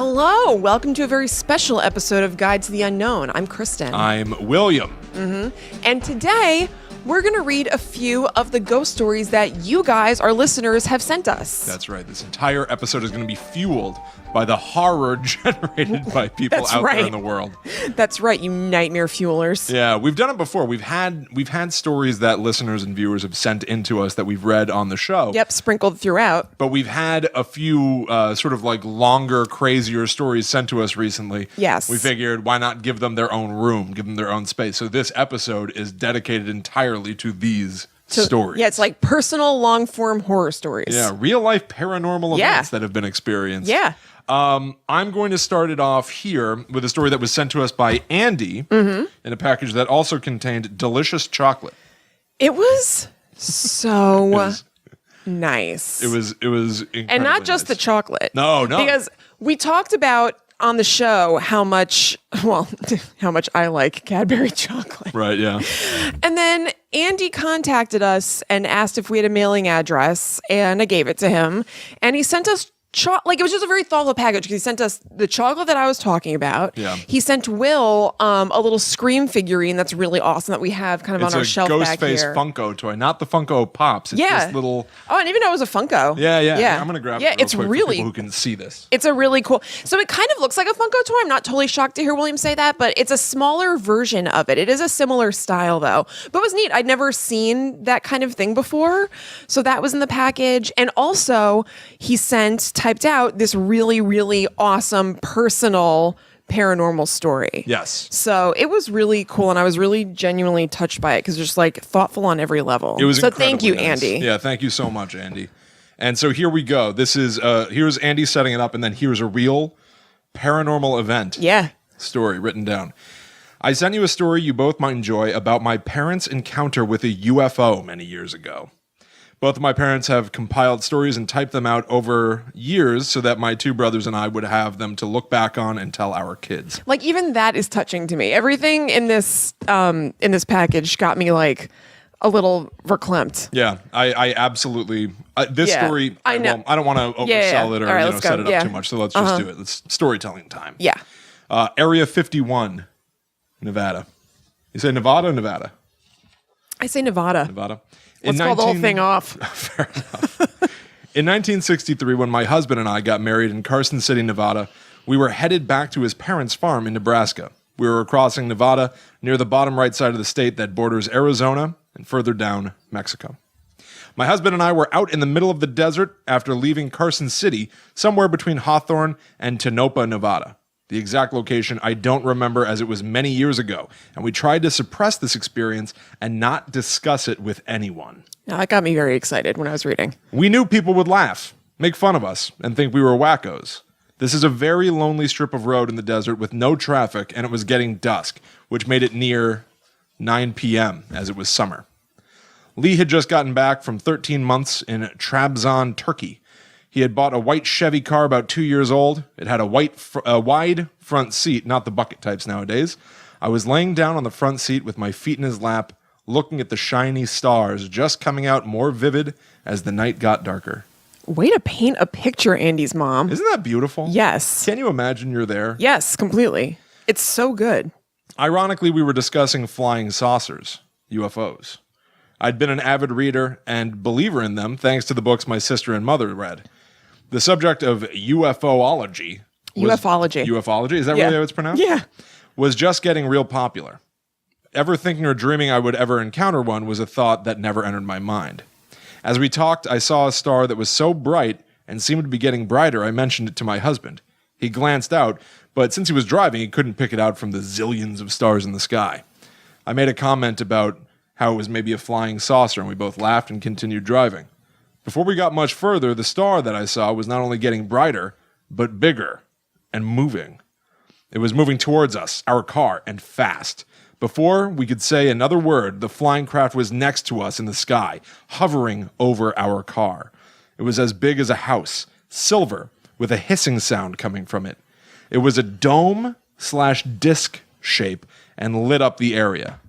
Hello, welcome to a very special episode of Guide to the Unknown. I'm Kristen. I'm William. And today, we're going to read a few of the ghost stories that you guys, our listeners, have sent us. That's right. This entire episode is going to be fueled by the horror generated by people out there in the world. That's right, you nightmare fuelers. Yeah, we've done it before. We've had stories that listeners and viewers have sent in to us that we've read on the show. Yep, sprinkled throughout. But we've had a few sort of like longer, crazier stories sent to us recently. Yes. We figured, why not give them their own room, give them their own space? So this episode is dedicated entirely to these stories. Yeah, it's like personal, long-form horror stories. Yeah, real-life paranormal events that have been experienced. Yeah. I'm going to start it off here with a story that was sent to us by Andy in a package that also contained delicious chocolate. It was so nice. It was incredibly and not just the nice. chocolate. No. Because we talked about on the show how much I like Cadbury chocolate. Right, yeah. And then Andy contacted us and asked if we had a mailing address, and I gave it to him. And he sent us it was just a very thoughtful package because he sent us the chocolate that I was talking about. Yeah. He sent Will a little Scream figurine that's really awesome that we have kind of on our shelf back here. It's a Ghostface Funko toy, not the Funko Pops. It's this little... Oh, I didn't even know it was a Funko. Yeah. I'm going to grab it real it's quick really, for people who can see this. It's a really cool... So it kind of looks like a Funko toy. I'm not totally shocked to hear William say that, but it's a smaller version of it. It is a similar style, though. But it was neat. I'd never seen that kind of thing before. So that was in the package. And also, he typed out this really, really awesome personal paranormal story. Yes. So it was really cool, and I was really genuinely touched by it because just like thoughtful on every level. It was so thank you, nice. Andy. Yeah, thank you so much, Andy. And so here we go. This is here's Andy setting it up, and then here's a real paranormal event. Yeah. Story written down. I sent you a story you both might enjoy about my parents' encounter with a UFO many years ago. Both of my parents have compiled stories and typed them out over years so that my two brothers and I would have them to look back on and tell our kids. Like, even that is touching to me. Everything in this package got me like a little verklempt. Yeah, I absolutely this story. I know. I don't want to oversell it or right, set it up too much. So let's just do it. It's storytelling time. Yeah. Area 51, Nevada. You say Nevada or Nevada? I say Nevada. Nevada. Let's call the whole thing off. Fair enough. In 1963, when my husband and I got married in Carson City, Nevada, we were headed back to his parents' farm in Nebraska. We were crossing Nevada near the bottom right side of the state that borders Arizona and further down Mexico. My husband and I were out in the middle of the desert after leaving Carson City, somewhere between Hawthorne and Tonopah, Nevada. The exact location I don't remember as it was many years ago, and we tried to suppress this experience and not discuss it with anyone. Now, that got me very excited when I was reading. We knew people would laugh, make fun of us, and think we were wackos. This is a very lonely strip of road in the desert with no traffic, and it was getting dusk, which made it near 9 p.m. as it was summer. Lee had just gotten back from 13 months in Trabzon, Turkey. He had bought a white Chevy car about 2 years old. It had a wide front seat, not the bucket types nowadays. I was laying down on the front seat with my feet in his lap, looking at the shiny stars just coming out more vivid as the night got darker. Way to paint a picture, Andy's mom. Isn't that beautiful? Yes. Can you imagine you're there? Yes, completely. It's so good. Ironically, we were discussing flying saucers, UFOs. I'd been an avid reader and believer in them thanks to the books my sister and mother read. The subject of UFOlogy. Ufology? Is that really how it's pronounced? Yeah. Was just getting real popular. Ever thinking or dreaming I would ever encounter one was a thought that never entered my mind. As we talked, I saw a star that was so bright and seemed to be getting brighter, I mentioned it to my husband. He glanced out, but since he was driving, he couldn't pick it out from the zillions of stars in the sky. I made a comment about how it was maybe a flying saucer, and we both laughed and continued driving. Before we got much further, the star that I saw was not only getting brighter, but bigger and moving. It was moving towards us, our car, and fast. Before we could say another word, the flying craft was next to us in the sky, hovering over our car. It was as big as a house, silver, with a hissing sound coming from it. It was a dome/disc shape and lit up the area.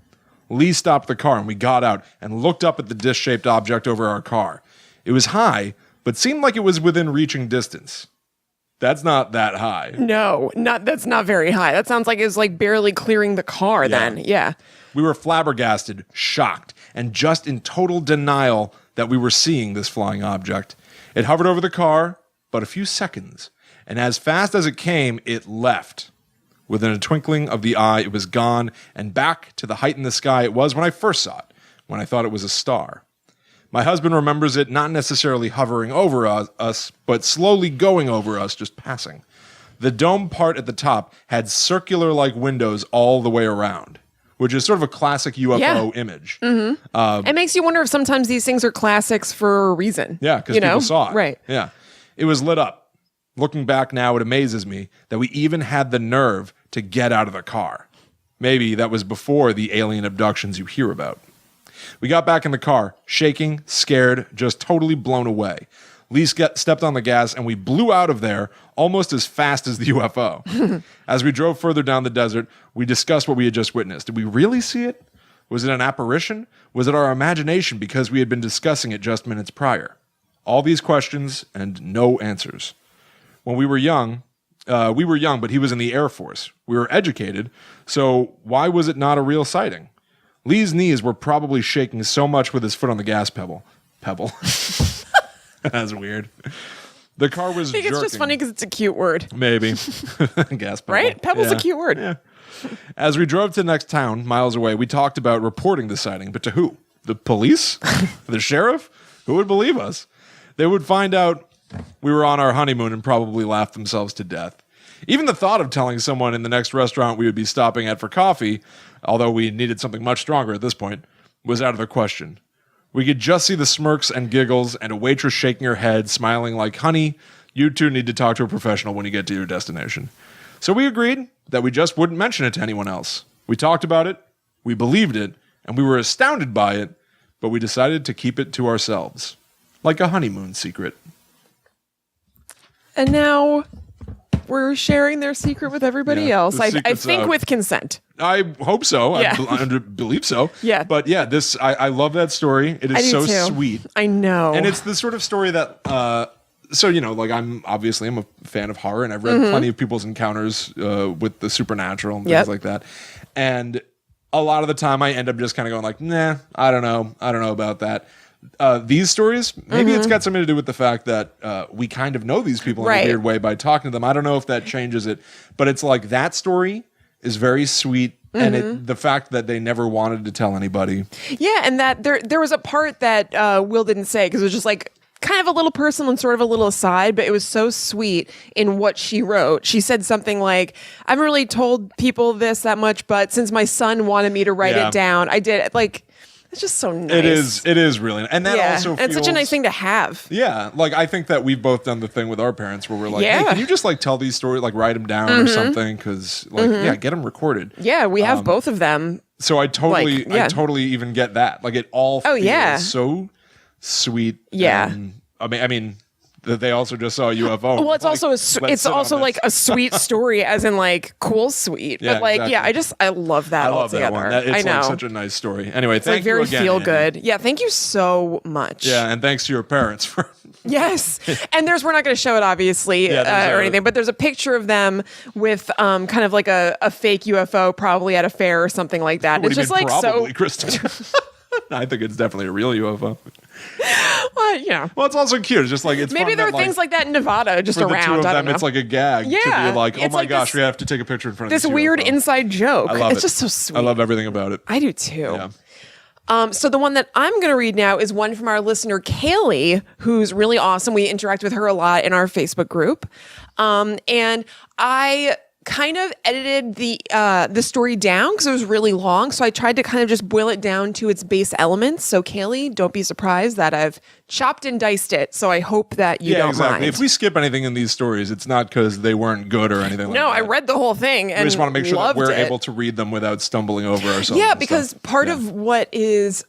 Lee stopped the car and we got out and looked up at the disc-shaped object over our car. It was high, but seemed like it was within reaching distance. That's not that high. No, that's not very high. That sounds like it's like barely clearing the car then. Yeah. We were flabbergasted, shocked, and just in total denial that we were seeing this flying object. It hovered over the car, but a few seconds, and as fast as it came, it left. Within a twinkling of the eye, it was gone, and back to the height in the sky it was when I first saw it, when I thought it was a star. My husband remembers it not necessarily hovering over us, but slowly going over us, just passing. The dome part at the top had circular-like windows all the way around, which is sort of a classic UFO image. Mm-hmm. It makes you wonder if sometimes these things are classics for a reason. Yeah, because people saw it. Right. Yeah. It was lit up. Looking back now, it amazes me that we even had the nerve to get out of the car. Maybe that was before the alien abductions you hear about. We got back in the car, shaking, scared, just totally blown away. Lee stepped on the gas and we blew out of there almost as fast as the UFO. As we drove further down the desert, we discussed what we had just witnessed. Did we really see it? Was it an apparition? Was it our imagination because we had been discussing it just minutes prior? All these questions and no answers. When we were young, but he was in the Air Force. We were educated, so why was it not a real sighting? Lee's knees were probably shaking so much with his foot on the gas pedal. That's weird. The car was I think jerking. it's just funny because it's a cute word. Maybe. Gas pedal. Right? Pebble's a cute word. Yeah. As we drove to the next town, miles away, we talked about reporting the sighting, but to who? The police? The sheriff? Who would believe us? They would find out we were on our honeymoon and probably laugh themselves to death. Even the thought of telling someone in the next restaurant we would be stopping at for coffee, although we needed something much stronger at this point, was out of the question. We could just see the smirks and giggles and a waitress shaking her head, smiling like, honey, you two need to talk to a professional when you get to your destination. So we agreed that we just wouldn't mention it to anyone else. We talked about it, we believed it, and we were astounded by it, but we decided to keep it to ourselves. Like a honeymoon secret. And now we're sharing their secret with everybody else. I think with consent. I hope so. Yeah. I believe so. Yeah. But yeah, I love that story. It is so too. sweet. I know. And it's the sort of story that, so, like I'm a fan of horror and I've read plenty of people's encounters with the supernatural and things like that. And a lot of the time I end up just kind of going like, nah, I don't know about that. These stories, maybe it's got something to do with the fact that we kind of know these people in a weird way by talking to them. I don't know if that changes it, but it's like that story is very sweet. And the fact that they never wanted to tell anybody. Yeah, and that there was a part that Will didn't say because it was just like kind of a little personal and sort of a little aside, but it was so sweet in what she wrote. She said something like, I haven't really told people this that much, but since my son wanted me to write it down, I did it. Like, it's just so nice. It is really, and that also feels, it's such a nice thing to have. Yeah, like I think that we've both done the thing with our parents where we're like, hey, can you just like tell these stories, like write them down or something, because like get them recorded. Yeah, we have both of them. So I totally even get that. Like it all feels so sweet. Yeah, and, I mean. That they also just saw a UFO. Well, it's also like a sweet story, as in like cool sweet. Yeah, but like, exactly. I love that. I love altogether. that one. It's I know. Like such a nice story. Anyway, it's thank like very you again. Feel good. Yeah, thank you so much. Yeah, and thanks to your parents for. Yes, and we're not going to show it obviously or anything, but there's a picture of them with kind of like a fake UFO, probably at a fair or something like that. What it's just like probably, so. Kristen? I think it's definitely a real UFO. Well, yeah. Well, it's also cute. It's just like it's maybe there are things like that in Nevada, just for around. the two of I them, don't know. it's like a gag to be like, oh my like gosh, we have to take a picture in front of this weird UFO. inside joke. I love it's it. just so sweet. I love everything about it. I do too. Yeah. So the one that I'm going to read now is one from our listener Kayleigh, who's really awesome. We interact with her a lot in our Facebook group, and I kind of edited the story down because it was really long. So I tried to kind of just boil it down to its base elements. So Kayleigh, don't be surprised that I've chopped and diced it. So I hope that you don't mind. If we skip anything in these stories, it's not because they weren't good or anything like that. No, I read the whole thing and we just want to make sure that we're it. able to read them without stumbling over ourselves. Yeah, because part of what is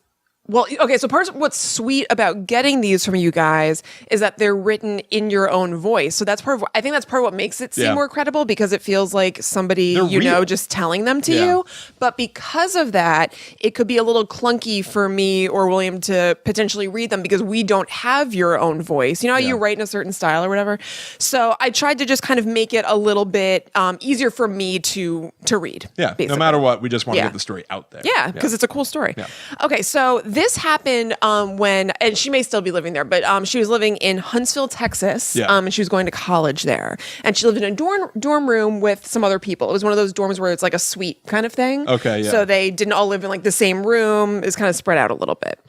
Well, okay, so part of what's sweet about getting these from you guys is that they're written in your own voice. So that's I think that's part of what makes it seem more credible, because it feels like somebody, They're real. just telling them to you. But because of that, it could be a little clunky for me or William to potentially read them because we don't have your own voice. You know how you write in a certain style or whatever? So I tried to just kind of make it a little bit easier for me to read. Yeah, basically. No matter what, we just want to get the story out there. Yeah, because it's a cool story. Yeah. Okay, so this happened when, and she may still be living there, but she was living in Huntsville, Texas, and she was going to college there. And she lived in a dorm room with some other people. It was one of those dorms where it's like a suite kind of thing. Okay, yeah. So they didn't all live in like the same room. It was kind of spread out a little bit.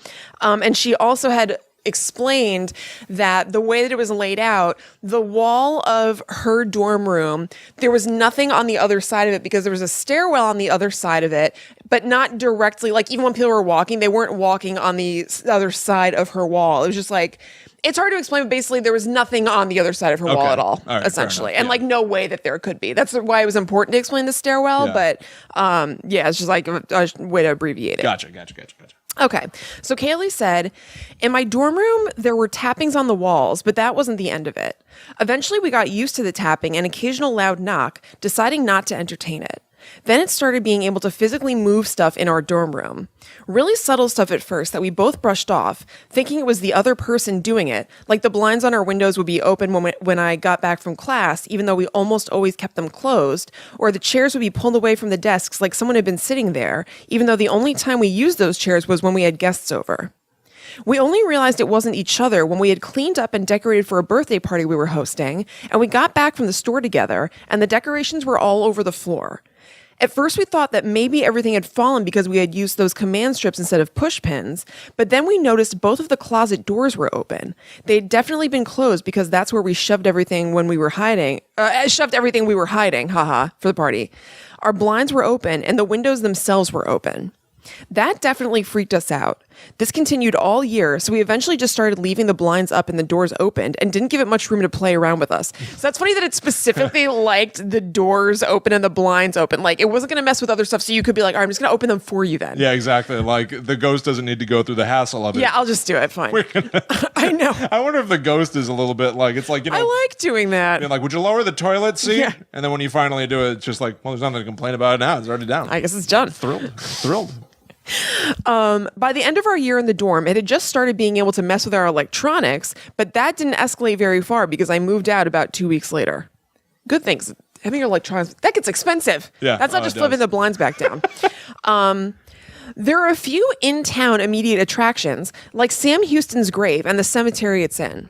And she also had explained that the way that it was laid out, the wall of her dorm room, there was nothing on the other side of it because there was a stairwell on the other side of it, but not directly, like even when people were walking, they weren't walking on the other side of her wall. It was just like, it's hard to explain, but basically there was nothing on the other side of her wall at all right, essentially. And like no way that there could be. That's why it was important to explain the stairwell, but it's just like a way to abbreviate it. Gotcha. Okay, so Kayleigh said, in my dorm room, there were tappings on the walls, but that wasn't the end of it. Eventually, we got used to the tapping and occasional loud knock, deciding not to entertain it. Then it started being able to physically move stuff in our dorm room. Really subtle stuff at first that we both brushed off, thinking it was the other person doing it, like the blinds on our windows would be open when I got back from class, even though we almost always kept them closed, or the chairs would be pulled away from the desks like someone had been sitting there, even though the only time we used those chairs was when we had guests over. We only realized it wasn't each other when we had cleaned up and decorated for a birthday party we were hosting, and we got back from the store together, and the decorations were all over the floor. At first, we thought that maybe everything had fallen because we had used those command strips instead of push pins, but then we noticed both of the closet doors were open. They had definitely been closed because that's where we shoved everything when we were hiding. For the party. Our blinds were open and the windows themselves were open. That definitely freaked us out. This continued all year, so we eventually just started leaving the blinds up and the doors opened and didn't give it much room to play around with us. So that's funny that it specifically liked the doors open and the blinds open. Like, it wasn't going to mess with other stuff, so you could be like, all right, I'm just going to open them for you then. Yeah, exactly. Like, the ghost doesn't need to go through the hassle of it. Yeah, I'll just do it. Fine. I know. I wonder if the ghost is a little bit like, it's like, I like doing that. Like, would you lower the toilet seat? Yeah. And then when you finally do it, it's just like, well, there's nothing to complain about now. It's already down. I guess it's done. Thrilled. By the end of our year in the dorm, it had just started being able to mess with our electronics, but that didn't escalate very far because I moved out about 2 weeks later. Good things. Having your electronics, that gets expensive. Yeah. That's not just flipping the blinds back down. There are a few in-town immediate attractions, like Sam Houston's grave and the cemetery it's in.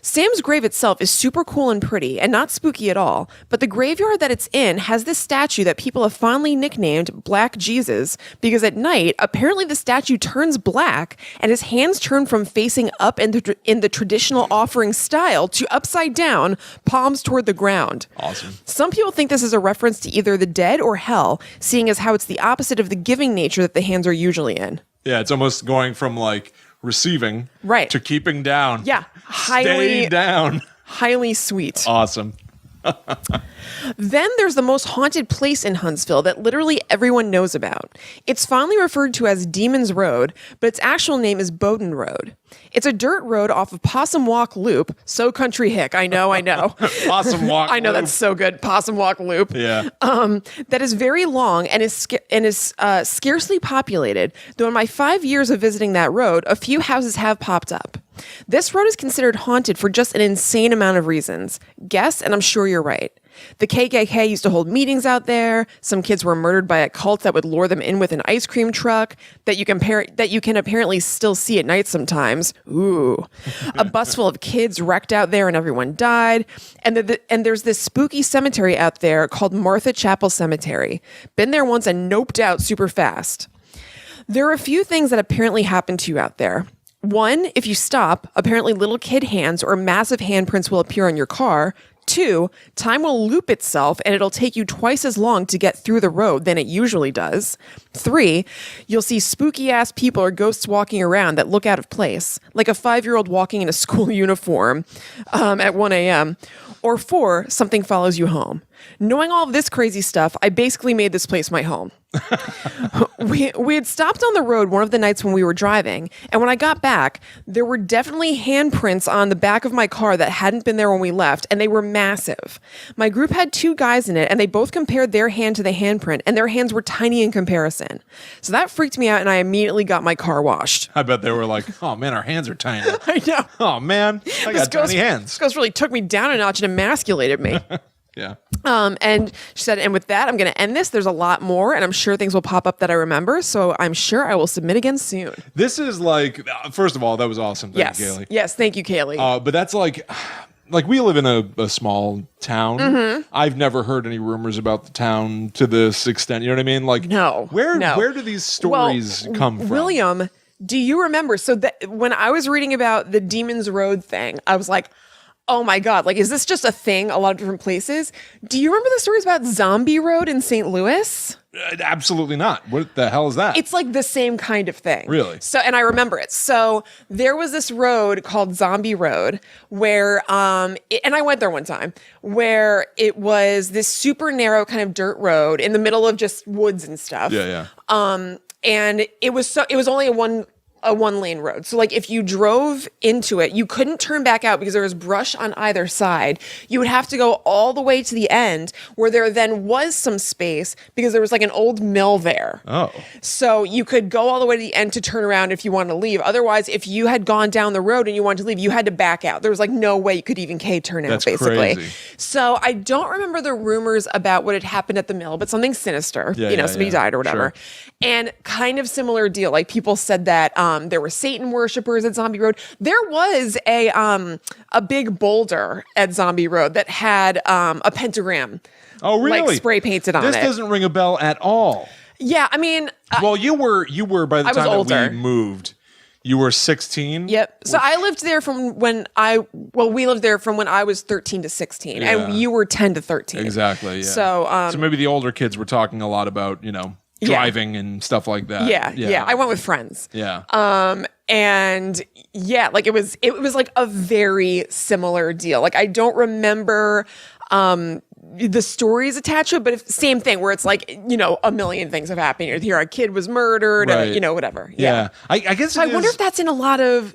Sam's grave itself is super cool and pretty and not spooky at all, but the graveyard that it's in has this statue that people have fondly nicknamed Black Jesus because at night, apparently the statue turns black and his hands turn from facing up in the traditional offering style to upside down, palms toward the ground. Awesome. Some people think this is a reference to either the dead or hell, seeing as how it's the opposite of the giving nature that the hands are usually in. Yeah, it's almost going from like receiving to keeping down. Yeah. Stay down. Highly sweet. Awesome. Then there's the most haunted place in Huntsville that literally everyone knows about. It's fondly referred to as Demon's Road, but its actual name is Bowden Road. It's a dirt road off of Possum Walk Loop. So country hick. I know. Possum Walk I know, Loop. that's so good. Possum Walk Loop. Yeah. That is very long and is scarcely populated, though in my 5 years of visiting that road, a few houses have popped up. This road is considered haunted for just an insane amount of reasons. Guess, and I'm sure you're right. The KKK used to hold meetings out there. Some kids were murdered by a cult that would lure them in with an ice cream truck that you can apparently still see at night sometimes. Ooh. A bus full of kids wrecked out there and everyone died. And there's this spooky cemetery out there called Martha Chapel Cemetery. Been there once and noped out super fast. There are a few things that apparently happen to you out there. One, if you stop, apparently little kid hands or massive handprints will appear on your car. 2, time will loop itself and it'll take you twice as long to get through the road than it usually does. 3, you'll see spooky ass people or ghosts walking around that look out of place, like a 5-year-old walking in a school uniform at 1 a.m. Or 4, something follows you home. Knowing all of this crazy stuff, I basically made this place my home. We had stopped on the road one of the nights when we were driving, and when I got back, there were definitely handprints on the back of my car that hadn't been there when we left, and they were massive. My group had 2 guys in it, and they both compared their hand to the handprint, and their hands were tiny in comparison. So that freaked me out, and I immediately got my car washed. I bet they were like, oh man, our hands are tiny. I know. Oh man, I got tiny hands. This ghost really took me down a notch and emasculated me. Yeah. And she said, and with that, I'm going to end this. There's a lot more, and I'm sure things will pop up that I remember. So I'm sure I will submit again soon. This is like, first of all, that was awesome. Thank you, Kayleigh. Yes. Thank you, Kayleigh. But that's like we live in a small town. Mm-hmm. I've never heard any rumors about the town to this extent. You know what I mean? Like, No. Where do these stories come from? William, do you remember? So that when I was reading about the Demon's Road thing, I was like, oh my God, like, is this just a thing a lot of different places? Do you remember the stories about Zombie Road in St. Louis? Absolutely not. What the hell is that? It's like the same kind of thing. Really? So, and I remember it. So there was this road called Zombie Road where, and I went there one time, where it was this super narrow kind of dirt road in the middle of just woods and stuff. Yeah. And it was only a one lane road. So like if you drove into it, you couldn't turn back out because there was brush on either side. You would have to go all the way to the end where there then was some space because there was like an old mill there. Oh. So you could go all the way to the end to turn around if you wanted to leave. Otherwise, if you had gone down the road and you wanted to leave, you had to back out. There was like no way you could even turn out. That's basically. crazy. So I don't remember the rumors about what had happened at the mill, but something sinister, somebody died or whatever. Sure. And kind of similar deal. Like people said that there were Satan worshipers at Zombie Road. There was a big boulder at Zombie Road that had a pentagram. Oh, really? Like spray painted on it. This doesn't ring a bell at all. Yeah, I mean, Well, you were by the I was time older. that we moved. You were 16. Yep. So I lived there from when we lived there from when I was 13 to 16, Yeah. and you were 10 to 13. Exactly. Yeah. So maybe the older kids were talking a lot about driving and stuff like that. Yeah. I went with friends. Yeah. And yeah, like it was like a very similar deal. Like I don't remember the stories attached to it, but same thing where it's like, a million things have happened. Here a kid was murdered, Right. whatever. Yeah. I guess So I wonder if that's in a lot of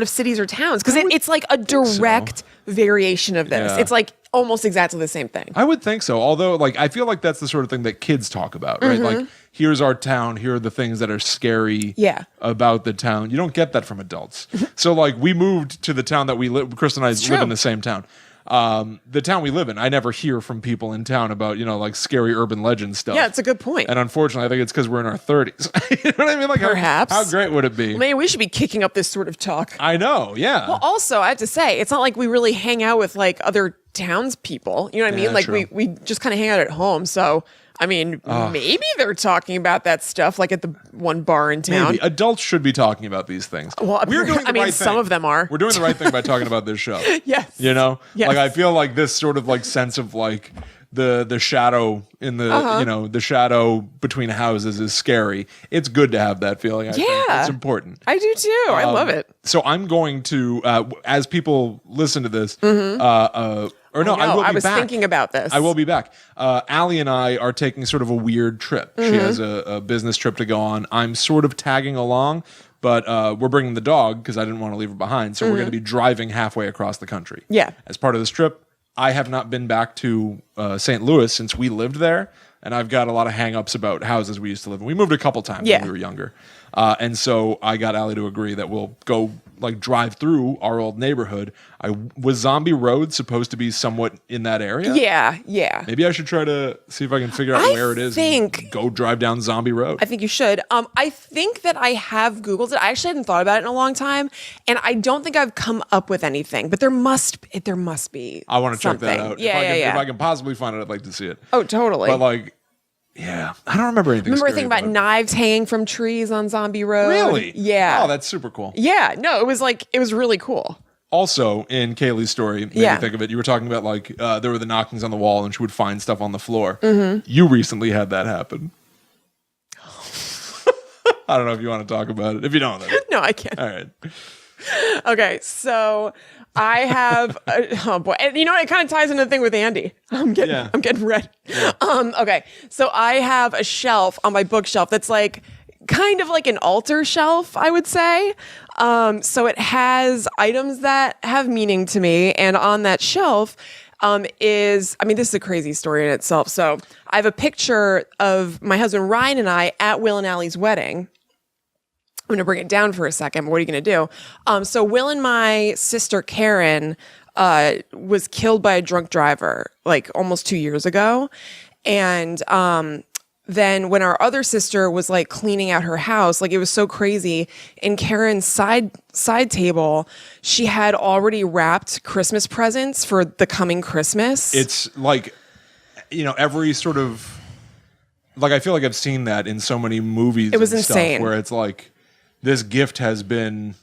cities or towns because it's like a direct variation of this. Yeah. It's like almost exactly the same thing. I would think so. Although, like, I feel like that's the sort of thing that kids talk about, right? Mm-hmm. Like, here's our town. Here are the things that are scary about the town. You don't get that from adults. So, like, we moved to the town that we live. Chris and I live in the same town. The town we live in, I never hear from people in town about, like scary urban legend stuff. Yeah, it's a good point. And unfortunately, I think it's because we're in our 30s. You know what I mean? Like, Perhaps. How great would it be? Maybe we should be kicking up this sort of talk. I know, yeah. Well, also, I have to say, it's not like we really hang out with like other townspeople. You know what I mean? Yeah, Like true. we just kind of hang out at home. So, I mean, maybe they're talking about that stuff like at the one bar in town. Maybe. Adults should be talking about these things. Well, We're doing the right some thing. of them are. We're doing the right thing by talking about this show. Yes. Yes. Yes. I feel like this sort of like sense of like the shadow in the the shadow between houses is scary. It's good to have that feeling. I think. It's important. I do too. I love it. So I'm going to as people listen to this or no, I will be was back. thinking about this. I will be back. Allie and I are taking sort of a weird trip. She has a business trip to go on. I'm sort of tagging along, but we're bringing the dog because I didn't want to leave her behind. So we're going to be driving halfway across the country. Yeah. As part of this trip, I have not been back to St. Louis since we lived there. And I've got a lot of hang-ups about houses we used to live in. We moved a couple times when we were younger. And so I got Allie to agree that we'll go like drive through our old neighborhood. Was Zombie Road supposed to be somewhat in that area? Yeah. Maybe I should try to see if I can figure out where it is and go drive down Zombie Road. I think you should. I think that I have Googled it. I actually hadn't thought about it in a long time, and I don't think I've come up with anything. But there must be. I want to check that something. out. Yeah, If I can possibly find it, I'd like to see it. Oh, totally. But like, yeah, I don't remember anything. Remember scary thinking about knives hanging from trees on Zombie Road? Really? Yeah. Oh, that's super cool. Yeah. No, it was really cool. Also, in Kayleigh's story, made me think of it. You were talking about like there were the knockings on the wall, and she would find stuff on the floor. Mm-hmm. You recently had that happen. I don't know if you want to talk about it. If you don't, then No, I can't. all right. Okay, so I have oh boy, and you know what? It kind of ties into the thing with Andy. I'm getting red. Yeah. Okay, so I have a shelf on my bookshelf that's like kind of like an altar shelf, I would say. So it has items that have meaning to me, and on that shelf this is a crazy story in itself. So I have a picture of my husband Ryan and I at Will and Allie's wedding. I'm going to bring it down for a second, but what are you going to do? So Will and my sister Karen was killed by a drunk driver like almost 2 years ago. And then when our other sister was like cleaning out her house, like it was so crazy, in Karen's side table, she had already wrapped Christmas presents for the coming Christmas. It's like, every sort of, like, I feel like I've seen that in so many movies. It was and insane. Stuff where it's like, this gift has been...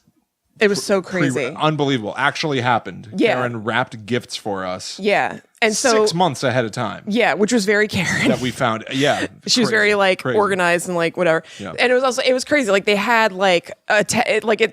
It was so crazy. Unbelievable. Actually happened. Yeah. Karen wrapped gifts for us. Yeah. And so 6 months ahead of time. Yeah, which was very Karen. That we found. Yeah. She was very crazy. Organized and like whatever. Yeah. And it was crazy. Like they had like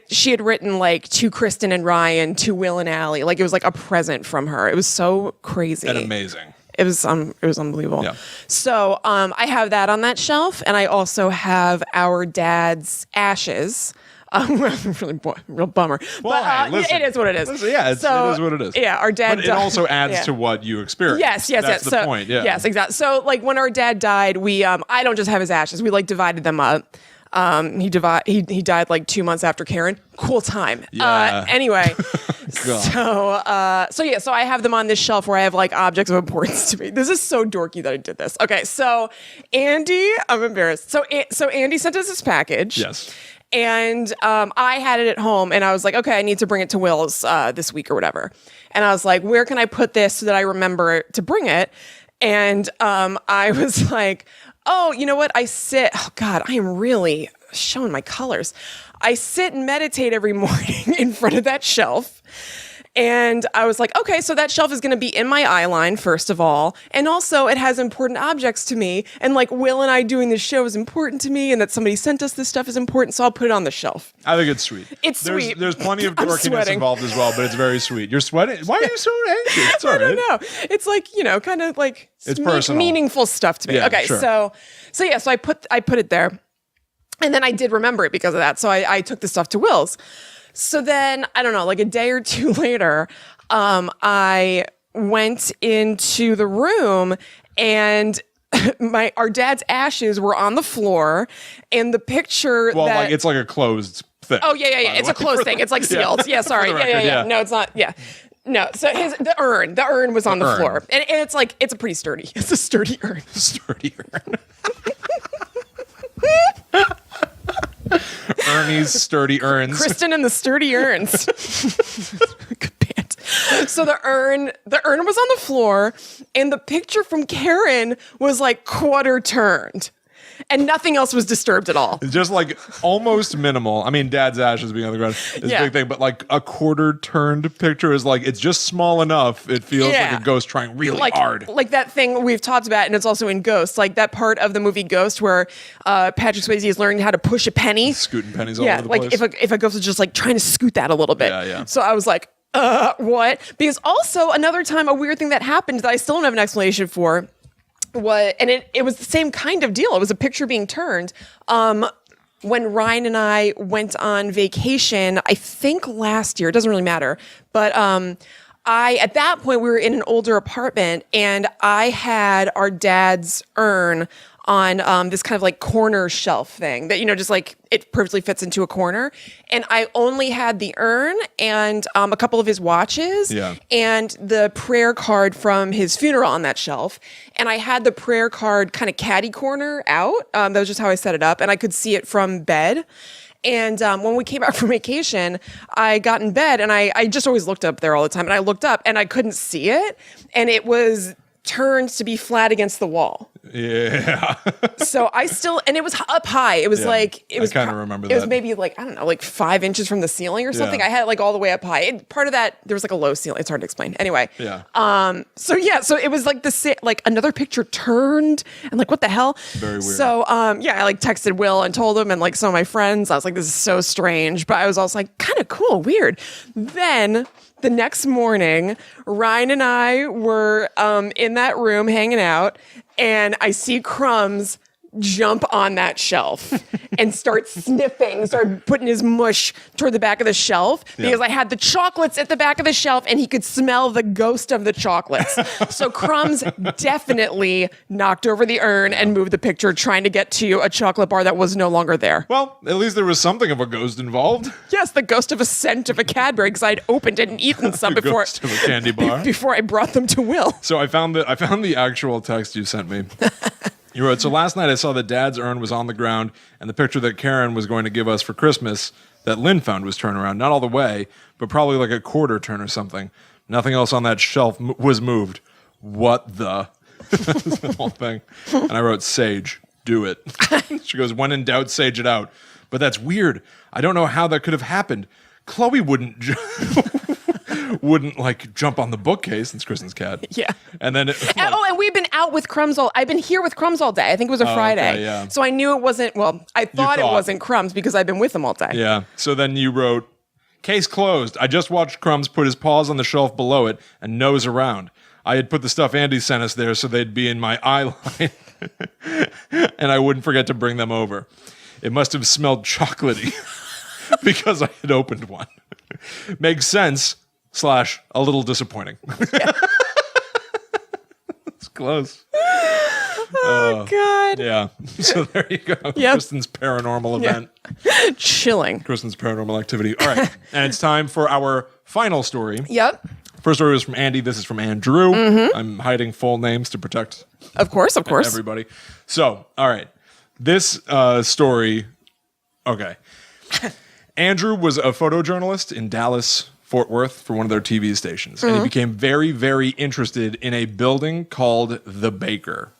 she had written like to Kristen and Ryan, to Will and Allie. Like it was like a present from her. It was so crazy. And amazing. It was unbelievable. Yeah. So I have that on that shelf, and I also have our dad's ashes. Really real bummer. Well, but listen, it is what it is. Listen, yeah, it is what it is. Yeah, our dad. But it also adds to what you experience. Yes. That's the point. Yeah. Yes, exactly. So like when our dad died, we I don't just have his ashes. We like divided them up. He died like 2 months after Karen. Cool time. Yeah. Anyway, so I have them on this shelf where I have like objects of importance to me. This is so dorky that I did this. Okay, so Andy, I'm embarrassed. So Andy sent us this package. Yes. And I had it at home, and I was like, okay, I need to bring it to Will's this week or whatever. And I was like, where can I put this so that I remember to bring it? And I was like, oh, you know what? Oh God, I am really showing my colors. I sit and meditate every morning in front of that shelf. And I was like, okay, so that shelf is going to be in my eye line, first of all. And also it has important objects to me. And like Will and I doing this show is important to me, and that somebody sent us this stuff is important. So I'll put it on the shelf. I think it's sweet. Sweet. There's plenty of dorkiness involved as well, but it's very sweet. You're sweating? Why are you so angry? It's all right. I don't know. It's like, kind of like it's personal. Meaningful stuff to me. Yeah, okay, sure. so I put it there. And then I did remember it because of that. So I took the stuff to Will's. So then, I don't know, like a day or two later, I went into the room, and our dad's ashes were on the floor, and the picture it's like a closed thing. Oh, yeah. It's a closed thing. It's like sealed. Yeah, sorry. Yeah. No, it's not. Yeah. No, so the urn was on the floor. And it's like, it's a sturdy urn. Sturdy urn. Ernie's sturdy urns. Kristen and the sturdy urns. Good band. So the urn was on the floor, and the picture from Karen was like quarter turned, and nothing else was disturbed at all. It's just like almost minimal. I mean, Dad's ashes being on the ground is a big thing, but like a quarter turned picture is like, it's just small enough. It feels like a ghost trying really hard. Like that thing we've talked about, and it's also in Ghost, like that part of the movie Ghost where Patrick Swayze is learning how to push a penny. Scooting pennies all over the place. Yeah, like if a ghost is just like trying to scoot that a little bit. Yeah. So I was like, what? Because also another time, a weird thing that happened that I still don't have an explanation for, it was the same kind of deal. It was a picture being turned. When Ryan and I went on vacation, I think last year, it doesn't really matter, but at that point we were in an older apartment, and I had our dad's urn on this kind of like corner shelf thing that, just like it perfectly fits into a corner. And I only had the urn and a couple of his watches and the prayer card from his funeral on that shelf. And I had the prayer card kind of catty corner out. That was just how I set it up. And I could see it from bed. And when we came back from vacation, I got in bed, and I just always looked up there all the time. And I looked up and I couldn't see it. And it was turned to be flat against the wall. Yeah. So and it was up high. It was I I kind of remember It was that. maybe I don't know, 5 inches from the ceiling or something. Yeah. I had it all the way up high. Part of that, there was a low ceiling. It's hard to explain. Anyway. Yeah. So it was another picture turned and what the hell? Very weird. So, I texted Will and told him and some of my friends. I was like, this is so strange. But I was also kind of cool, weird. Then the next morning, Ryan and I were in that room hanging out, and I see Crumbs jump on that shelf and start putting his mush toward the back of the shelf because I had the chocolates at the back of the shelf and he could smell the ghost of the chocolates. So Crumbs definitely knocked over the urn and moved the picture, trying to get to a chocolate bar that was no longer there. Well, at least there was something of a ghost involved. Yes, the ghost of a scent of a Cadbury, because I'd opened it and eaten some The before ghost of a candy bar. before I brought them to Will. So I found the actual text you sent me. You wrote, so last night I saw that Dad's urn was on the ground and the picture that Karen was going to give us for Christmas that Lynn found was turned around. Not all the way, but probably a quarter turn or something. Nothing else on that shelf was moved. What the? The whole thing. And I wrote, Sage, do it. She goes, when in doubt, sage it out. But that's weird. I don't know how that could have happened. Chloe wouldn't jump on the bookcase. It's Kristen's cat. Yeah. And then And we've been out with Crumbs I've been here with Crumbs all day. I think it was a Friday. okay, yeah. So I knew it wasn't, I thought it thought. wasn't Crumbs because I've been with him all day. yeah. So then you wrote, case closed. I just watched Crumbs put his paws on the shelf below it and nose around. I had put the stuff Andy sent us there so they'd be in my eye line and I wouldn't forget to bring them over. It must have smelled chocolatey because I had opened one. Makes sense / a little disappointing. Yeah. It's close. Oh, God. Yeah. So there you go. Yep. Kristen's paranormal event. Chilling. Kristen's paranormal activity. All right. And it's time for our final story. Yep. First story was from Andy. This is from Andrew. Mm-hmm. I'm hiding full names to protect Of course. everybody. So, all right. This story. Okay. Andrew was a photojournalist in Dallas, Fort Worth for one of their TV stations. And he became very, very interested in a building called The Baker.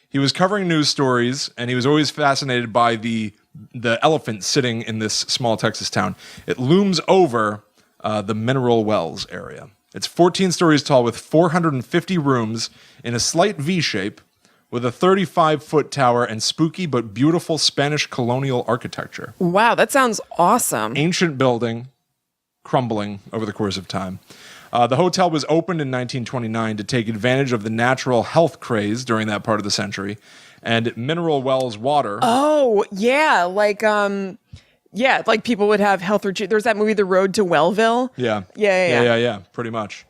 He was covering news stories, and he was always fascinated by the elephant sitting in this small Texas town. It looms over the Mineral Wells area. It's 14 stories tall with 450 rooms in a slight V shape with a 35-foot tower and spooky but beautiful Spanish colonial architecture. Wow, that sounds awesome. Ancient building, crumbling over the course of time. The hotel was opened in 1929 to take advantage of the natural health craze during that part of the century. And Mineral Wells water... Oh, yeah. People would have health or... There's that movie, The Road to Wellville. Yeah. Yeah. Pretty much.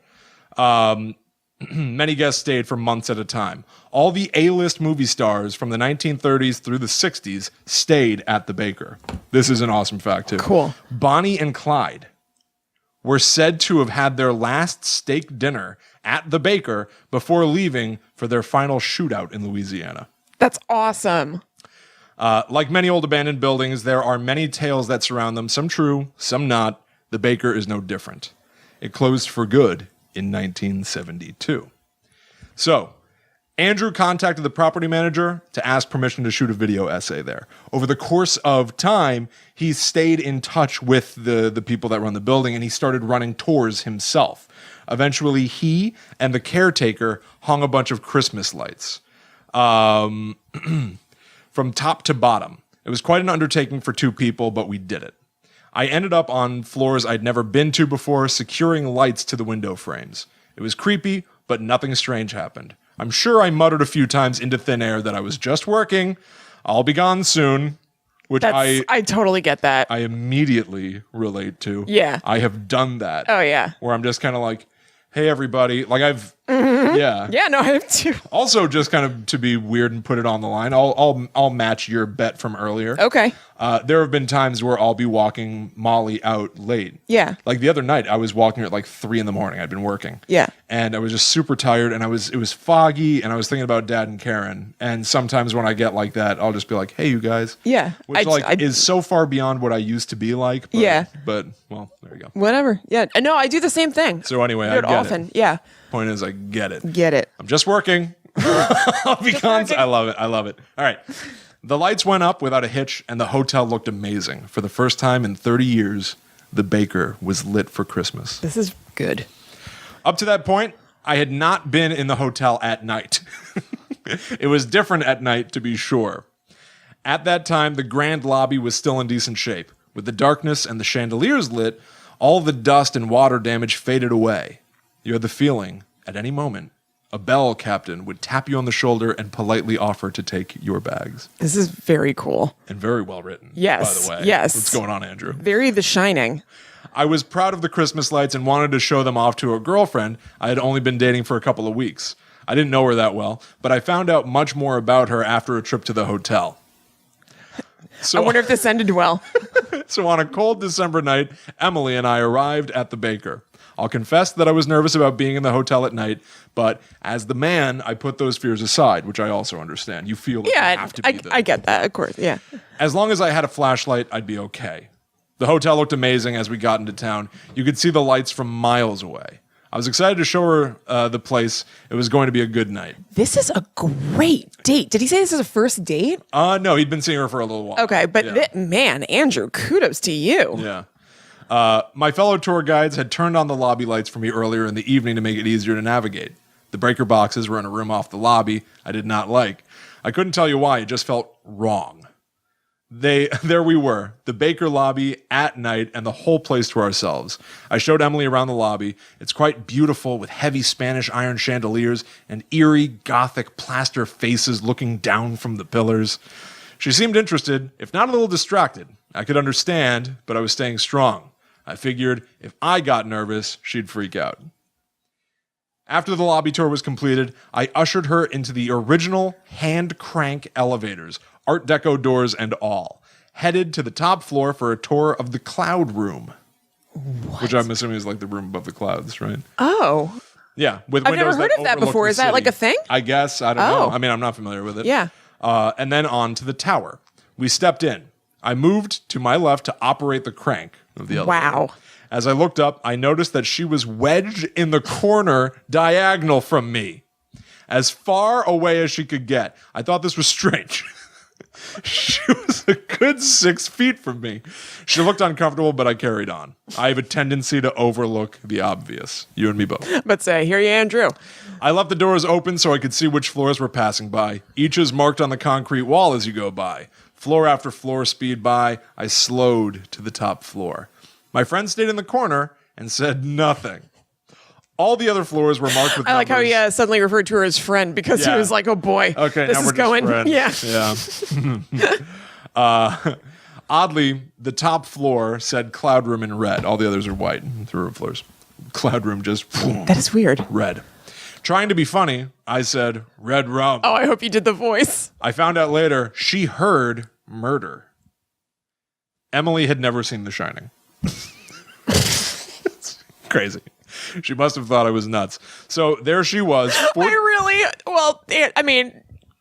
Many guests stayed for months at a time. All the A-list movie stars from the 1930s through the 60s stayed at the Baker. This is an awesome fact, too. Cool. Bonnie and Clyde were said to have had their last steak dinner at the Baker before leaving for their final shootout in Louisiana. That's awesome. Like many old abandoned buildings, there are many tales that surround them, some true, some not. The Baker is no different. It closed for good in 1972. So, Andrew contacted the property manager to ask permission to shoot a video essay there. Over the course of time, he stayed in touch with the people that run the building, and he started running tours himself. Eventually, he and the caretaker hung a bunch of Christmas lights from top to bottom. It was quite an undertaking for two people, but we did it. I ended up on floors I'd never been to before, securing lights to the window frames. It was creepy, but nothing strange happened. I'm sure I muttered a few times into thin air that I was just working. I'll be gone soon, which I totally get that. I immediately relate to. Yeah. I have done that. Oh, yeah. Where I'm just kind of like, hey, everybody. Like yeah. Yeah, no, I have too. Also, just kind of to be weird and put it on the line, I'll match your bet from earlier. Okay. There have been times where I'll be walking Molly out late. Yeah. Like the other night, I was walking her at 3 a.m. I'd been working. Yeah. And I was just super tired, and it was foggy, and I was thinking about Dad and Karen. And sometimes when I get like that, I'll just be like, hey, you guys. Yeah. Which is so far beyond what I used to be like. But, Yeah. But, well, there you go. Whatever. Yeah. No, I do the same thing. So anyway, I do it often. Yeah. Point is, I get it. Get it. I'm just working. I love it. All right. The lights went up without a hitch, and the hotel looked amazing. For the first time in 30 years, the Baker was lit for Christmas. This is good. Up to that point, I had not been in the hotel at night. It was different at night, to be sure. At that time, the grand lobby was still in decent shape. With the darkness and the chandeliers lit, all the dust and water damage faded away. You had the feeling, at any moment, a bell captain would tap you on the shoulder and politely offer to take your bags. This is very cool. And very well written, Yes. by the way. Yes. What's going on, Andrew? Very The Shining. I was proud of the Christmas lights and wanted to show them off to a girlfriend I had only been dating for a couple of weeks. I didn't know her that well, but I found out much more about her after a trip to the hotel. I wonder if this ended well. So on a cold December night, Emily and I arrived at the Baker. I'll confess that I was nervous about being in the hotel at night, but as the man, I put those fears aside, which I also understand. You feel that you have to be there. I get that, of course, yeah. As long as I had a flashlight, I'd be okay. The hotel looked amazing as we got into town. You could see the lights from miles away. I was excited to show her the place. It was going to be a good night. This is a great date. Did he say this is a first date? No, he'd been seeing her for a little while. Okay, but Yeah. man, Andrew, kudos to you. Yeah. My fellow tour guides had turned on the lobby lights for me earlier in the evening to make it easier to navigate. The breaker boxes were in a room off the lobby I did not like. I couldn't tell you why, it just felt wrong. There we were, the Baker lobby at night and the whole place to ourselves. I showed Emily around the lobby. It's quite beautiful with heavy Spanish iron chandeliers and eerie Gothic plaster faces looking down from the pillars. She seemed interested, if not a little distracted. I could understand, but I was staying strong. I figured if I got nervous, she'd freak out. After the lobby tour was completed, I ushered her into the original hand crank elevators, Art Deco doors and all, headed to the top floor for a tour of the cloud room. What? Which I'm assuming is like the room above the clouds, right? Oh. Yeah, with I've windows never heard of that overlook before. the Is that like city. a thing? I guess. I don't know. I mean, I'm not familiar with it. Yeah. And then on to the tower. We stepped in. I moved to my left to operate the crank of the elevator. Wow. As I looked up, I noticed that she was wedged in the corner diagonal from me, as far away as she could get. I thought this was strange. She was a good 6 feet from me. She looked uncomfortable, but I carried on. I have a tendency to overlook the obvious. You and me both. But say, here you, Andrew. I left the doors open so I could see which floors were passing by. Each is marked on the concrete wall as you go by. Floor after floor speed by. I slowed to the top floor. My friend stayed in the corner and said nothing. All the other floors were marked with I like numbers. how he suddenly referred to her as friend because he Yeah. was like, oh boy, Okay, this now is we're going. just Yeah. Yeah. Oddly, the top floor said cloud room in red. All the others are white. 3 room floors. Cloud room just That is weird. red. Trying to be funny, I said red rum. Oh, I hope you did the voice. I found out later she heard murder. Emily had never seen The Shining. It's crazy. She must have thought I was nuts. So there she was. I mean,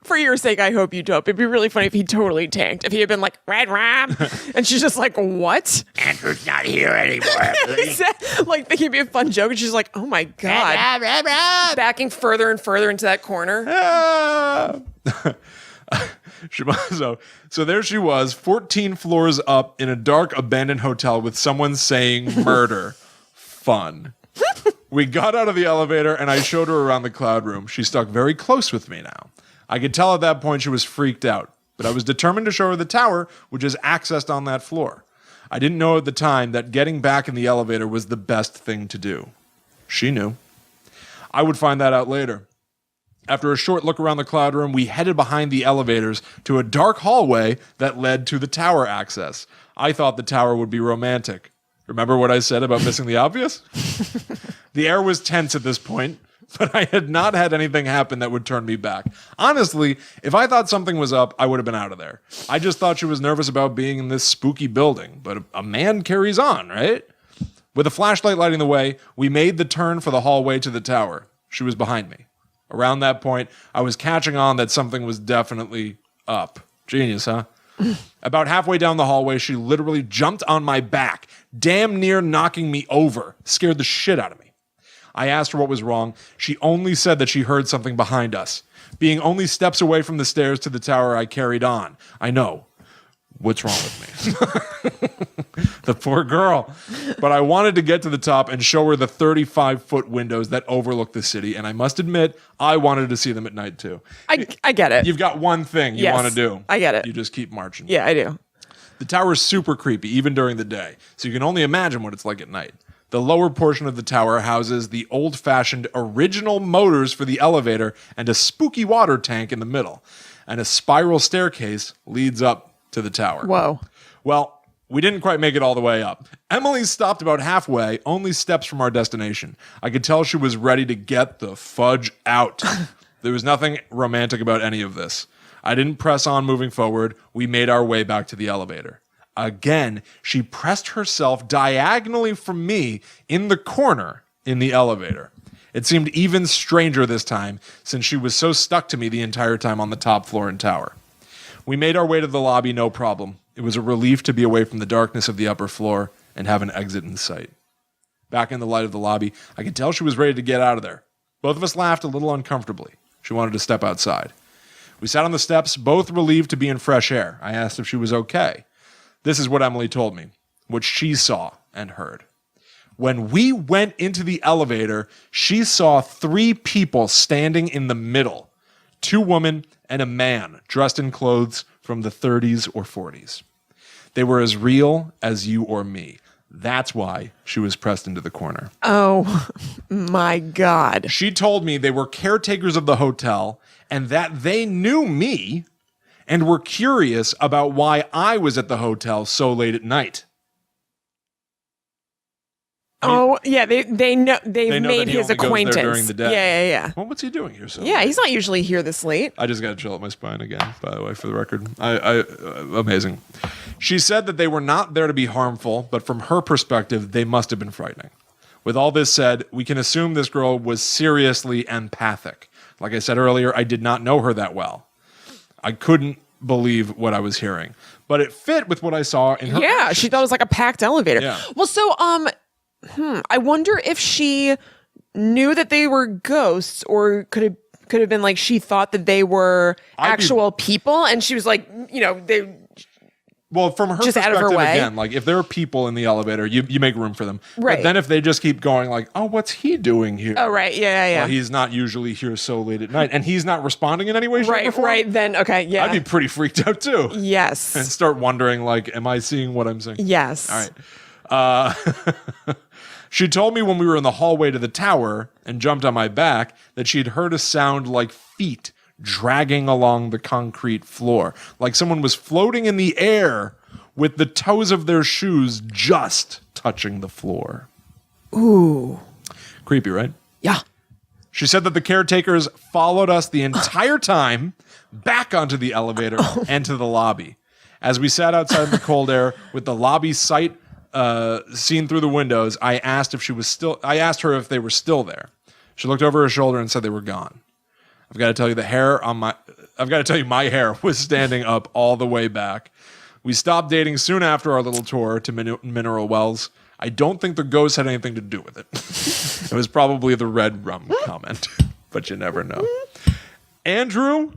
for your sake, I hope you don't. It'd be really funny if he totally tanked. If he had been like, red rum. And she's just like, what? Andrew's not here anymore. Like, think it'd be a fun joke. And she's like, oh my God. Backing further and further into that corner. Ah. So there she was, 14 floors up in a dark abandoned hotel with someone saying murder. Fun. We got out of the elevator and I showed her around the cloud room. She stuck very close with me now. I could tell at that point she was freaked out, but I was determined to show her the tower, which is accessed on that floor. I didn't know at the time that getting back in the elevator was the best thing to do. She knew. I would find that out later. After a short look around the cloud room, we headed behind the elevators to a dark hallway that led to the tower access. I thought the tower would be romantic. Remember what I said about missing the obvious? The air was tense at this point, but I had not had anything happen that would turn me back. Honestly, if I thought something was up, I would have been out of there. I just thought she was nervous about being in this spooky building, but a man carries on, right? With a flashlight lighting the way, we made the turn for the hallway to the tower. She was behind me. Around that point, I was catching on that something was definitely up. Genius, huh? About halfway down the hallway, she literally jumped on my back, damn near knocking me over, scared the shit out of me. I asked her what was wrong. She only said that she heard something behind us. Being only steps away from the stairs to the tower, I carried on. I know. What's wrong with me? The poor girl. But I wanted to get to the top and show her the 35-foot windows that overlook the city. And I must admit, I wanted to see them at night too. I get it. You've got one thing you want to do. I get it. You just keep marching. Yeah, I do. The tower is super creepy, even during the day. So you can only imagine what it's like at night. The lower portion of the tower houses the old-fashioned original motors for the elevator and a spooky water tank in the middle. And a spiral staircase leads up to the tower. Whoa. Well, we didn't quite make it all the way up. Emily stopped about halfway, only steps from our destination. I could tell she was ready to get the fudge out. There was nothing romantic about any of this. I didn't press on moving forward. We made our way back to the elevator. Again, she pressed herself diagonally from me in the corner in the elevator. It seemed even stranger this time, since she was so stuck to me the entire time on the top floor and tower. We made our way to the lobby, no problem. It was a relief to be away from the darkness of the upper floor and have an exit in sight. Back in the light of the lobby, I could tell she was ready to get out of there. Both of us laughed a little uncomfortably. She wanted to step outside. We sat on the steps, both relieved to be in fresh air. I asked if she was okay. This is what Emily told me, what she saw and heard. When we went into the elevator, she saw 3 people standing in the middle. 2 women and a man dressed in clothes from the 30s or 40s. They were as real as you or me. That's why she was pressed into the corner. Oh, my God. She told me they were caretakers of the hotel and that they knew me and were curious about why I was at the hotel so late at night. Oh, yeah, they know they've know made that he his only goes there acquaintance during the day. Yeah. Well, what's he doing here so Yeah, late? he's not usually here this late. I just got to chill up my spine again, by the way, for the record. Amazing. She said that they were not there to be harmful, but from her perspective, they must have been frightening. With all this said, we can assume this girl was seriously empathic. Like I said earlier, I did not know her that well. I couldn't believe what I was hearing, but it fit with what I saw in her Yeah, actions. she thought it was like a packed elevator. Yeah. Well, so I wonder if she knew that they were ghosts, or could have been like she thought that they were actual people, and she was like, they. Well, from her just out perspective, of her way. again, like if there are people in the elevator, you make room for them. Right. But then if they just keep going like, oh, what's he doing here? Oh, right. Yeah. Well, he's not usually here so late at night. And he's not responding in any way, shape, or form. Right. Then, okay. Yeah. I'd be pretty freaked out too. Yes. And start wondering like, am I seeing what I'm seeing? Yes. All right. She told me when we were in the hallway to the tower and jumped on my back that she'd heard a sound like feet dragging along the concrete floor, like someone was floating in the air with the toes of their shoes just touching the floor. Ooh. Creepy, right? Yeah. She said that the caretakers followed us the entire time back onto the elevator and to the lobby. As we sat outside in the cold air with the lobby sight seen through the windows, I asked her if they were still there. She looked over her shoulder and said they were gone. I've got to tell you my hair was standing up all the way back. We stopped dating soon after our little tour to Mineral Wells. I don't think the ghost had anything to do with it. It was probably the red rum comment, but you never know. Andrew,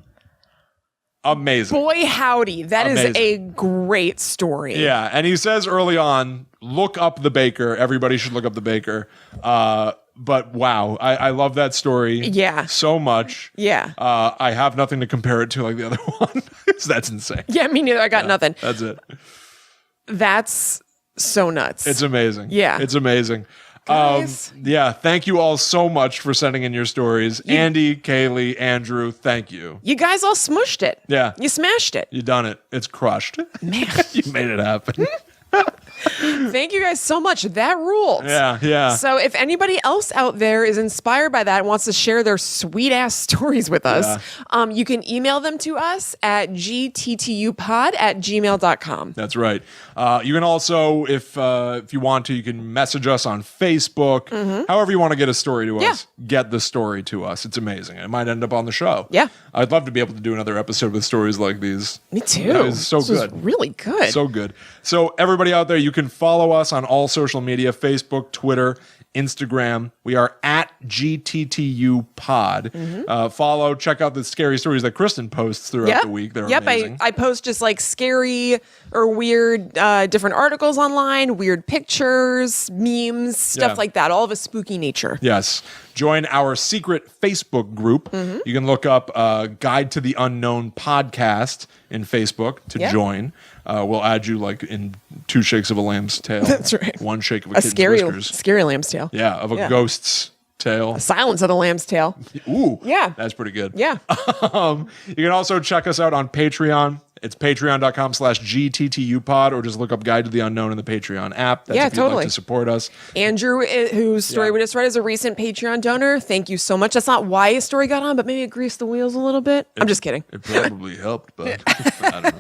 amazing. Boy, howdy. That is a great story. Yeah, and he says early on, look up the baker. Everybody should look up the baker. But wow, I love that story. Yeah. So much. Yeah. I have nothing to compare it to like the other one. That's insane. Yeah, me neither. I got nothing. That's it. That's so nuts. It's amazing. Yeah. It's amazing. Guys. Yeah, thank you all so much for sending in your stories. Andy, Kayleigh, Andrew, thank you. You guys all smushed it. Yeah. You smashed it. You done it. It's crushed. Man. You made it happen. Thank you guys so much. That ruled. Yeah. So if anybody else out there is inspired by that and wants to share their sweet ass stories with us, you can email them to us at gttupod@gmail.com. That's right. You can also, if you want to, you can message us on Facebook. However you want to get a story to us, get the story to us. It's amazing. It might end up on the show. Yeah. I'd love to be able to do another episode with stories like these. Me too. That is so This good. was really good. So good. So everybody out there, you can follow us on all social media, Facebook, Twitter, Instagram. We are at GTTU Pod. Follow, check out the scary stories that Kristen posts throughout the week. They're amazing. I post just like scary or weird different articles online, weird pictures, memes, stuff like that, all of a spooky nature. Yes. Join our secret Facebook group. You can look up Guide to the Unknown podcast in Facebook to join. We'll add you like in 2 shakes of a lamb's tail. That's right. 1 shake of a kitten's scary whiskers. lamb's tail. Yeah, of a ghost's tail. Silence of the lamb's tail. Ooh. Yeah. That's pretty good. Yeah. You can also check us out on Patreon. It's patreon.com/GTTUpod, or just look up Guide to the Unknown in the Patreon app. That's if you'd like to support us. Andrew, whose story we just read, is a recent Patreon donor. Thank you so much. That's not why his story got on, but maybe it greased the wheels a little bit. I'm just kidding. It probably helped, but I don't know.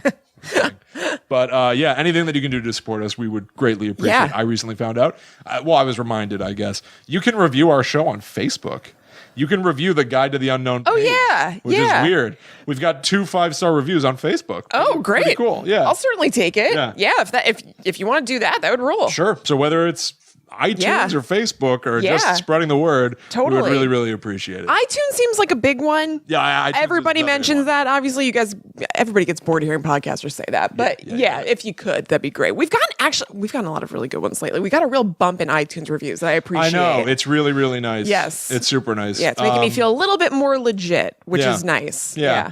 But anything that you can do to support us, we would greatly appreciate. Yeah. I recently found out. I was reminded, I guess. You can review our show on Facebook. You can review the Guide to the Unknown page, which is weird. We've got 2 5-star reviews on Facebook. Oh, great. Pretty cool. Yeah. I'll certainly take it. Yeah. If you want to do that, that would rule. Sure. So whether it's iTunes or Facebook or just spreading the word, we would really, really appreciate it. iTunes seems like a big one. Yeah, everybody mentions that. Obviously, everybody gets bored of hearing podcasters say that. But if you could, that'd be great. We've gotten a lot of really good ones lately. We got a real bump in iTunes reviews that I appreciate. I know. It's really, really nice. Yes. It's super nice. Yeah, it's making me feel a little bit more legit, which is nice. Yeah.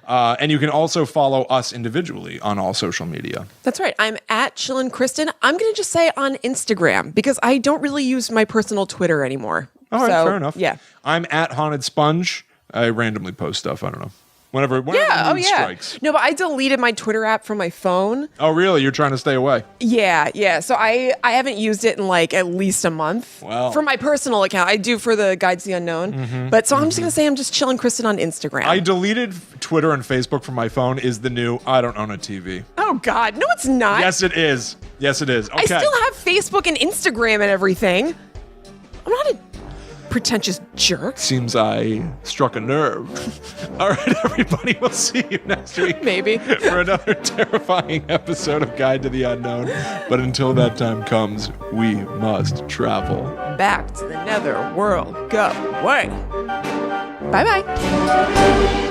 And you can also follow us individually on all social media. That's right. I'm at Chillin' Kristen. I'm going to just say on Instagram because I don't really use my personal Twitter anymore. All right, fair enough. Yeah. I'm at Haunted Sponge. I randomly post stuff. I don't know. Whenever the mood strikes. No, but I deleted my Twitter app from my phone. Oh, really? You're trying to stay away? Yeah. So I haven't used it in like at least a month. Wow. For my personal account. I do for the Guides to the Unknown. But so I'm just going to say I'm just Chillin' Kristen on Instagram. I deleted Twitter and Facebook from my phone is the new I don't own a TV. Oh, God. No, it's not. Yes, it is. Yes, it is. Okay. I still have Facebook and Instagram and everything. I'm not a pretentious jerk. Seems I struck a nerve. All right, everybody, we'll see you next week. Maybe. For another terrifying episode of Guide to the Unknown. But until that time comes, we must travel Back to the nether world. Go away. Bye-bye.